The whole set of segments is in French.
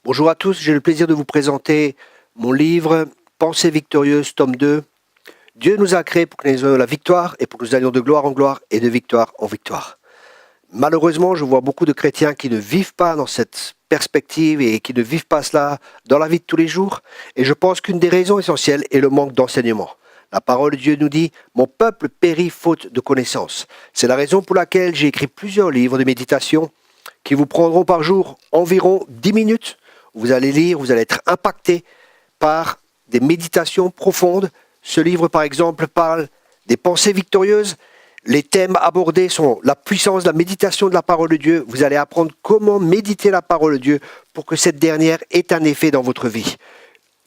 Bonjour à tous, j'ai le plaisir de vous présenter mon livre Pensée victorieuse, tome 2. Dieu nous a créés pour que nous ayons la victoire et pour que nous allions de gloire en gloire et de victoire en victoire. Malheureusement, je vois beaucoup de chrétiens qui ne vivent pas dans cette perspective et qui ne vivent pas cela dans la vie de tous les jours. Et je pense qu'une des raisons essentielles est le manque d'enseignement. La parole de Dieu nous dit « Mon peuple périt faute de connaissance ». C'est la raison pour laquelle j'ai écrit plusieurs livres de méditation qui vous prendront par jour environ 10 minutes. Vous allez lire, vous allez être impacté par des méditations profondes. Ce livre, par exemple, parle des pensées victorieuses. Les thèmes abordés sont la puissance de la méditation de la parole de Dieu. Vous allez apprendre comment méditer la parole de Dieu pour que cette dernière ait un effet dans votre vie.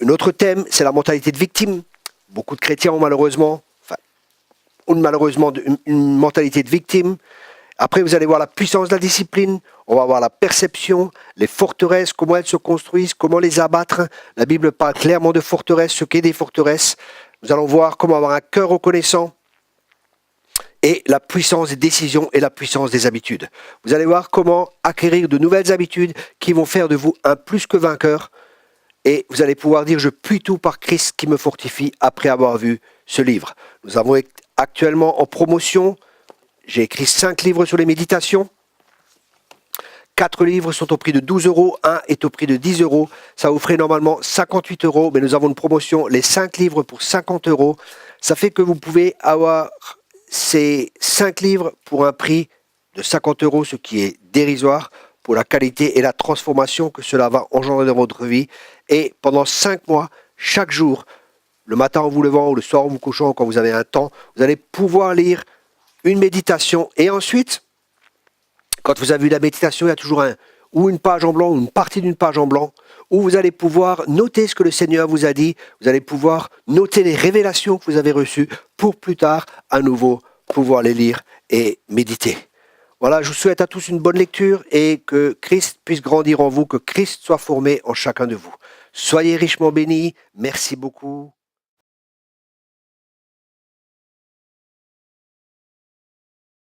Un autre thème, c'est la mentalité de victime. Beaucoup de chrétiens ont malheureusement une mentalité de victime. Après, vous allez voir la puissance de la discipline, on va voir la perception, les forteresses, comment elles se construisent, comment les abattre. La Bible parle clairement de forteresses, ce qu'est des forteresses. Nous allons voir comment avoir un cœur reconnaissant et la puissance des décisions et la puissance des habitudes. Vous allez voir comment acquérir de nouvelles habitudes qui vont faire de vous un plus que vainqueur. Et vous allez pouvoir dire « Je puis tout par Christ qui me fortifie » après avoir vu ce livre. Nous avons actuellement en promotion. J'ai écrit 5 livres sur les méditations. 4 livres sont au prix de 12 €, un est au prix de 10 €. Ça vous ferait normalement 58 €, mais nous avons une promotion, les 5 livres pour 50 €. Ça fait que vous pouvez avoir ces 5 livres pour un prix de 50 €, ce qui est dérisoire pour la qualité et la transformation que cela va engendrer dans votre vie. Et pendant 5 mois, chaque jour, le matin en vous levant ou le soir en vous couchant, quand vous avez un temps, vous allez pouvoir lire une méditation. Et ensuite, quand vous avez vu la méditation, il y a toujours une page en blanc, ou une partie d'une page en blanc, où vous allez pouvoir noter ce que le Seigneur vous a dit. Vous allez pouvoir noter les révélations que vous avez reçues pour plus tard, à nouveau, pouvoir les lire et méditer. Voilà, je vous souhaite à tous une bonne lecture et que Christ puisse grandir en vous, que Christ soit formé en chacun de vous. Soyez richement bénis. Merci beaucoup.